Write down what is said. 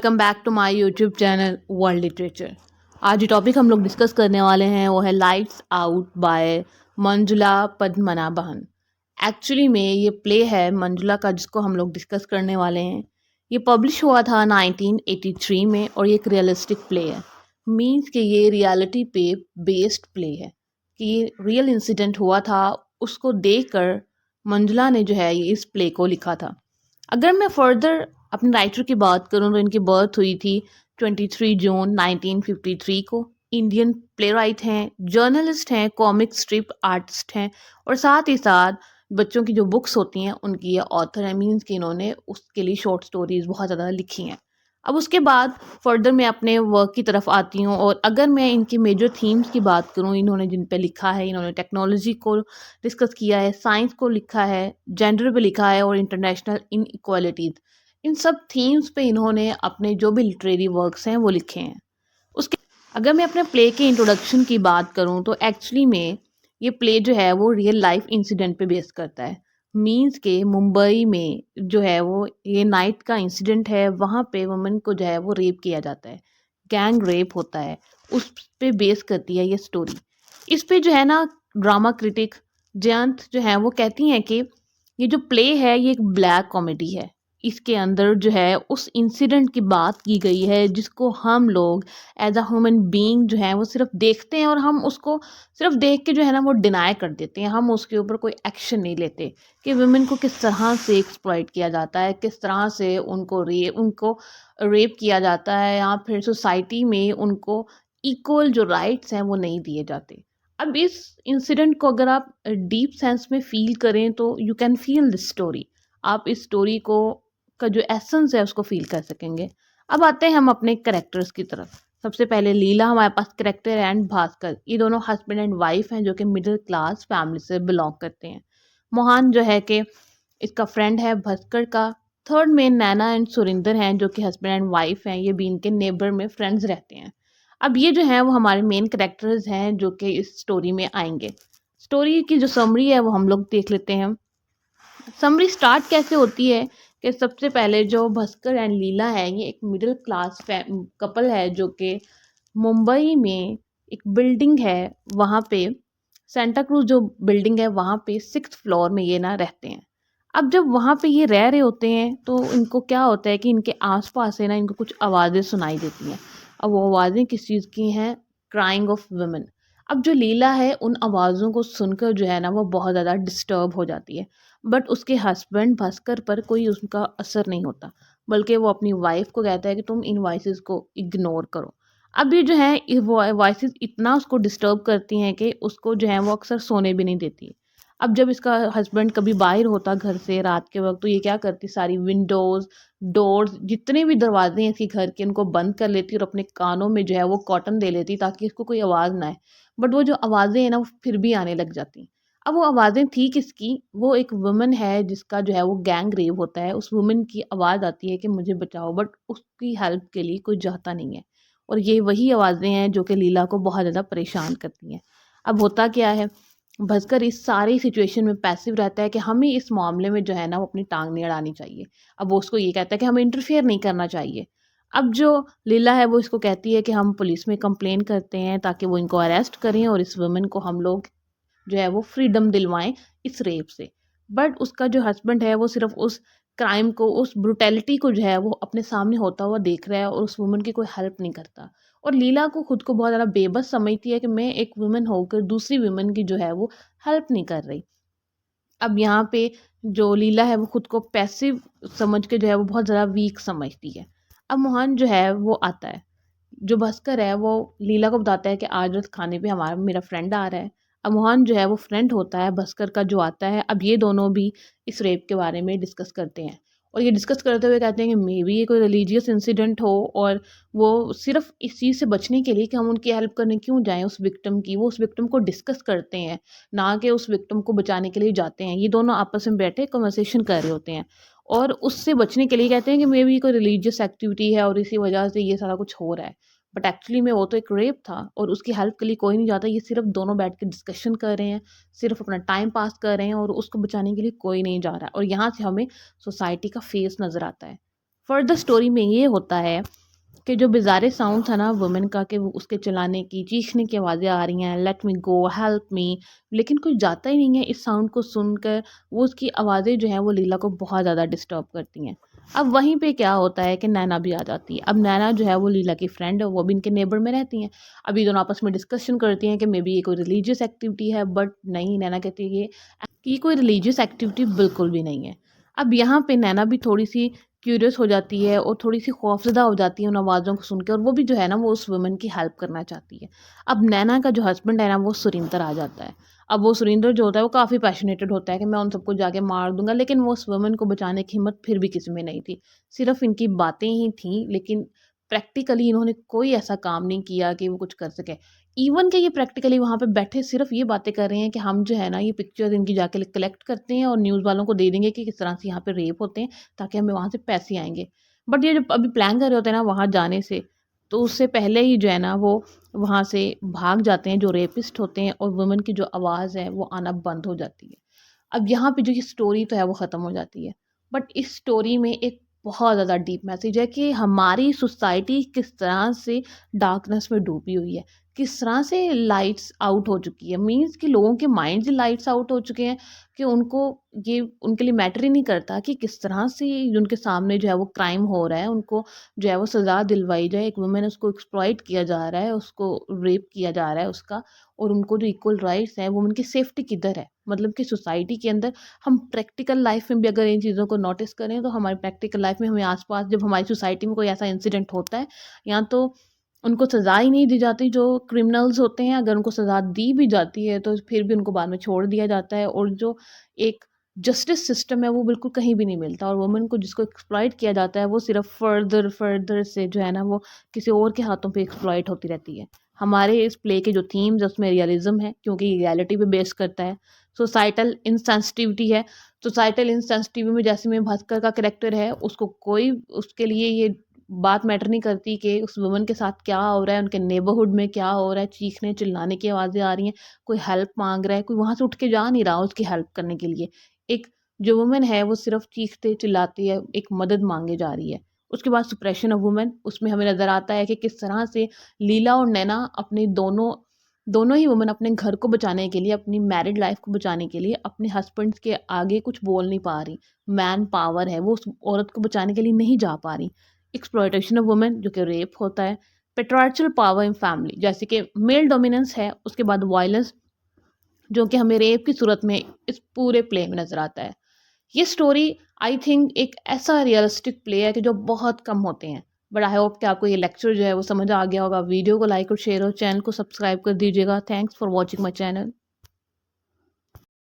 Welcome back to my YouTube channel world literature. आज जो topic हम लोग डिस्कस करने वाले हैं वो है lights out by Manjula Padmanabhan. Actually में ये प्ले है मंजुला का जिसको हम लोग डिस्कस करने वाले हैं। ये पब्लिश हुआ था 1983 में और ये एक रियलिस्टिक प्ले है। मीन्स कि ये रियलिटी पे बेस्ड प्ले है कि ये रियल इंसिडेंट हुआ था, उसको देखकर मंजुला ने जो है ये इस प्ले को लिखा था। अगर मैं फर्दर अपने राइटर की बात करूं तो इनकी बर्थ हुई थी 23 जून 1953 को। इंडियन प्लेराइट हैं, जर्नलिस्ट हैं, कॉमिक स्ट्रिप आर्टिस्ट हैं और साथ ही साथ बच्चों की जो बुक्स होती हैं उनकी ये ऑथर है। मीन्स कि इन्होंने उसके लिए शॉर्ट स्टोरीज बहुत ज़्यादा लिखी हैं। अब उसके बाद फर्दर मैं अपने वर्क की तरफ आती हूँ और अगर मैं इनकी मेजर थीम्स की बात करूँ, इन्होंने जिन पे लिखा है, इन्होंने टेक्नोलॉजी को डिस्कस किया है, साइंस को लिखा है, जेंडर पे लिखा है और इंटरनेशनल इनइक्वालिटीज़। इन सब थीम्स पे इन्होंने अपने जो भी लिटरेरी वर्क्स हैं वो लिखे हैं। उसके अगर मैं अपने प्ले के इंट्रोडक्शन की बात करूं तो एक्चुअली में ये प्ले जो है वो रियल लाइफ इंसिडेंट पे बेस करता है। मींस के मुंबई में जो है वो ये नाइट का इंसिडेंट है, वहाँ पे वुमेन को जो है वो रेप किया जाता है, गैंग रेप होता है, उस पे बेस करती है ये स्टोरी। इस पे जो है ना ड्रामा क्रिटिक जयंत जो है वो कहती हैं कि ये जो प्ले है ये एक ब्लैक कॉमेडी है। इसके अंदर जो है उस इंसिडेंट की बात की गई है जिसको हम लोग एज अ ह्यूमन बीइंग जो है वो सिर्फ देखते हैं और हम उसको सिर्फ देख के जो है ना वो डिनाई कर देते हैं। हम उसके ऊपर कोई एक्शन नहीं लेते कि वुमेन को किस तरह से एक्सप्लॉइट किया जाता है, किस तरह से उनको रेप किया जाता है या फिर सोसाइटी में उनको इक्वल जो राइट्स हैं वो नहीं दिए जाते। अब इस इंसिडेंट को अगर आप डीप सेंस में फील करें तो you can feel this story. आप इस स्टोरी को का जो एसेंस है उसको फील कर सकेंगे। अब आते हैं हम अपने करेक्टर्स की तरफ। सबसे पहले लीला हमारे पास करेक्टर एंड भास्कर, ये दोनों हस्बैंड एंड वाइफ हैं जो कि मिडिल क्लास फैमिली से बिलोंग करते हैं। मोहन जो है कि इसका फ्रेंड है भास्कर का। थर्ड में नैना एंड सुरिंदर हैं जो कि हस्बैंड एंड वाइफ हैं, ये भी इनके नेबर में फ्रेंड्स रहते हैं। अब ये जो है वो हमारे मेन करेक्टर्स हैं जो कि इस स्टोरी में आएंगे। स्टोरी की जो समरी है वो हम लोग देख लेते हैं। समरी स्टार्ट कैसे होती है कि सबसे पहले जो भास्कर एंड लीला है ये एक मिडिल क्लास कपल है जो कि मुंबई में एक बिल्डिंग है, वहाँ पे सेंटा क्रूज जो बिल्डिंग है वहाँ पे 6th फ्लोर में ये ना रहते हैं। अब जब वहाँ पे ये रह रहे होते हैं तो इनको क्या होता है कि इनके आसपास से ना इनको कुछ आवाज़ें सुनाई देती हैं। अब वो आवाज़ें किस चीज़ की हैं? Crying of women. अब जो लीला है उन आवाज़ों को सुनकर जो है ना वो बहुत ज़्यादा डिस्टर्ब हो जाती है, बट उसके हस्बैंड भास्कर पर कोई उसका असर नहीं होता, बल्कि वो अपनी वाइफ को कहता है कि तुम इन वॉइसेस को इग्नोर करो। अब ये जो है वॉइसेस इतना उसको डिस्टर्ब करती हैं कि उसको जो है वो अक्सर सोने भी नहीं देती। अब जब इसका हस्बैंड कभी बाहर होता घर से रात के वक्त तो ये क्या करती, सारी विंडोज़ डोर्स जितने भी दरवाजे हैं इसके घर के उनको बंद कर लेती और अपने कानों में जो है वो कॉटन दे लेती ताकि इसको कोई आवाज़ ना आए। बट वो जो आवाज़ें हैं ना वो फिर भी आने लग जाती। अब वो आवाज़ें थी किसकी? वो एक वुमन है जिसका जो है वो गैंग रेप होता है। उस वुमन की आवाज़ आती है कि मुझे बचाओ, बट उसकी हेल्प के लिए कोई जाता नहीं है। और ये वही आवाज़ें हैं जो कि लीला को बहुत ज़्यादा परेशान करती हैं। अब होता क्या है, भास्कर इस सारी सिचुएशन में पैसिव रहता है कि हमें इस मामले में जो है ना वो अपनी टांग नहीं अड़ानी चाहिए। अब वो उसको ये कहता है कि हमें इंटरफेयर नहीं करना चाहिए। अब जो लीला है वो इसको कहती है कि हम पुलिस में कंप्लेन करते हैं ताकि वो इनको अरेस्ट करें और इस वुमन को हम लोग जो है वो फ्रीडम दिलवाएं इस रेप से। बट उसका जो हस्बैंड है वो सिर्फ उस क्राइम को, उस ब्रुटेलिटी को जो है वो अपने सामने होता हुआ देख रहा है और उस वुमन की कोई हेल्प नहीं करता। और लीला को खुद को बहुत ज़्यादा बेबस समझती है कि मैं एक वुमन होकर दूसरी वुमन की जो है वो हेल्प नहीं कर रही। अब यहाँ पे जो लीला है वो खुद को पैसिव समझ के जो है वो बहुत ज़्यादा वीक समझती है। अब मोहन जो है वो आता है, जो भास्कर है वो लीला को बताता है कि आज रात खाने पे हमारा मेरा फ्रेंड आ रहा है। अब मोहन जो है वो फ्रेंड होता है भास्कर का जो आता है। अब ये दोनों भी इस रेप के बारे में डिस्कस करते हैं और ये डिस्कस करते हुए कहते हैं कि मे बी ये कोई रिलीजियस इंसिडेंट हो और वो सिर्फ इस चीज़ से बचने के लिए कि हम उनकी हेल्प करने क्यों जाएं उस विक्टिम की, वो उस विक्टिम को डिस्कस करते हैं, ना कि उस विक्टिम को बचाने के लिए जाते हैं। ये दोनों आपस में बैठे कन्वर्सेशन कर रहे होते हैं और उससे बचने के लिए कहते हैं कि मे बी कोई रिलीजियस एक्टिविटी है और इसी वजह से ये सारा कुछ हो रहा है। बट एक्चुअली में वो तो एक रेप था और उसकी हेल्प के लिए कोई नहीं जाता। ये सिर्फ दोनों बैठ के डिस्कशन कर रहे हैं, सिर्फ अपना टाइम पास कर रहे हैं और उसको बचाने के लिए कोई नहीं जा रहा है। और यहाँ से हमें सोसाइटी का फेस नज़र आता है। फर्दर स्टोरी में ये होता है कि जो बेजारे साउंड था ना वुमेन का, कि वो उसके चिल्लाने की, चीखने की आवाज़ें आ रही हैं, लेट मी गो, हेल्प मी, लेकिन कोई जाता ही नहीं है इस साउंड को सुनकर। वो उसकी आवाज़ें जो हैं वो लीला को बहुत ज़्यादा डिस्टर्ब करती हैं। अब वहीं पे क्या होता है कि नैना भी आ जाती है। अब नैना जो है वो लीला की फ्रेंड है, वो भी इनके नेबर में रहती हैं। अब ये दोनों आपस में डिस्कशन करती हैं कि मे बी ये कोई रिलीजियस एक्टिविटी है, बट नहीं, नैना कहती है कि ये कोई रिलीजियस एक्टिविटी बिल्कुल भी नहीं है। अब यहाँ पे नैना भी थोड़ी-सी क्यूरियस हो जाती है और थोड़ी-सी खौफ़ज़दा हो जाती है उन आवाज़ों को सुन के, और वो भी जो है ना वो उस वुमन की हेल्प करना चाहती है। अब नैना का जो हस्बैंड है ना वो सुरिंदर आ जाता है। अब वो सुरिंदर जो होता है वो काफ़ी पैशनेटेड होता है कि मैं उन सबको जाके मार दूँगा, लेकिन वो उस वुमन को बचाने की हिम्मत फिर भी किसी में नहीं थी। सिर्फ़ इनकी बातें ही थीं, लेकिन प्रैक्टिकली इन्होंने कोई ऐसा काम नहीं किया कि वो कुछ कर सकें। इवन कि ये प्रैक्टिकली वहाँ पे बैठे सिर्फ़ ये बातें कर रहे हैं कि हम जो है ना ये पिक्चर्स इनकी जाके कलेक्ट करते हैं और न्यूज़ वालों को दे देंगे कि किस तरह से यहाँ पे रेप होते हैं, ताकि हमें वहाँ से पैसे आएँगे। बट ये जब अभी प्लान कर रहे होते हैं ना वहाँ जाने से, तो उससे पहले ही जो है ना वो वहाँ से भाग जाते हैं जो रेपिस्ट होते हैं, और वुमेन की जो आवाज़ है वो आना बंद हो जाती है। अब यहाँ पे जो ये स्टोरी तो है वो ख़त्म हो जाती है। बट इस स्टोरी में एक बहुत ज़्यादा डीप मैसेज है कि हमारी सोसाइटी किस तरह से डार्कनेस में डूबी हुई है। किस तरह से लाइट्स आउट हो चुकी है। मीन्स कि लोगों के माइंड्स ही लाइट्स आउट हो चुके हैं कि उनको ये उनके लिए मैटर ही नहीं करता कि किस तरह से उनके सामने जो है वो क्राइम हो रहा है, उनको जो है वो सज़ा दिलवाई जाए। एक वुमेन उसको एक्सप्लॉइट किया जा रहा है, उसको रेप किया जा रहा है उसका, और उनको जो इक्वल राइट्स हैं वो उनकी सेफ्टी किधर है। मतलब कि सोसाइटी के अंदर हम प्रैक्टिकल लाइफ में भी अगर इन चीज़ों को नोटिस करें, तो हमारी प्रैक्टिकल लाइफ में हमें आस-पास जब हमारी सोसाइटी में कोई ऐसा इंसिडेंट होता है, या तो उनको सज़ा ही नहीं दी जाती जो क्रिमिनल्स होते हैं, अगर उनको सज़ा दी भी जाती है तो फिर भी उनको बाद में छोड़ दिया जाता है, और जो एक जस्टिस सिस्टम है वो बिल्कुल कहीं भी नहीं मिलता, और वुमेन को जिसको एक्सप्लॉइट किया जाता है वो सिर्फ फर्दर से जो है ना वो किसी और के हाथों पे एक्सप्लॉइट होती रहती है। हमारे इस प्ले के जो थीम्स है उसमें रियलिज्म है, क्योंकि ये रियलिटी पे बेस करता है। सोसाइटल इनसेंसिटिविटी है। सोसाइटल इनसेंसिटिविटी में जैसे में भास्कर का कैरेक्टर है, उसको कोई उसके लिए ये बात मैटर नहीं करती कि उस वुमन के साथ क्या हो रहा है, उनके नेबरहुड में क्या हो रहा है, चीखने चिल्लाने की आवाज़ें आ रही हैं, कोई हेल्प माँग रहा है, कोई वहाँ से उठ के जा नहीं रहा उसकी हेल्प करने के लिए। एक जो वुमन है वो सिर्फ़ चीखते चिल्लाती है, एक मदद माँगे जा रही है। उसके बाद सुप्रेशन ऑफ वुमेन, उसमें हमें नज़र आता है कि किस तरह से लीला और नैना अपनी दोनों दोनों ही वुमन अपने घर को बचाने के लिए, अपनी मैरिड लाइफ को बचाने के लिए अपने हस्बैंड्स के आगे कुछ बोल नहीं पा रही। मैन पावर है, वो उस औरत को बचाने के लिए नहीं जा पा रही। एक्सप्लॉयटेशन ऑफ वुमेन जो कि रेप होता है। पेट्रियार्चल पावर इन फैमिली, जैसे कि मेल डोमिनेंस है, उसके बाद वायलेंस जो कि हमें रेप की सूरत में इस पूरे प्ले में नज़र आता है। ये स्टोरी आई थिंक एक ऐसा रियलिस्टिक प्ले है कि जो बहुत कम होते हैं। बट आई होप कि आपको ये लेक्चर जो है वो समझ आ गया होगा। वीडियो को लाइक और शेयर और चैनल को सब्सक्राइब कर दीजिएगा। Thanks for watching my channel.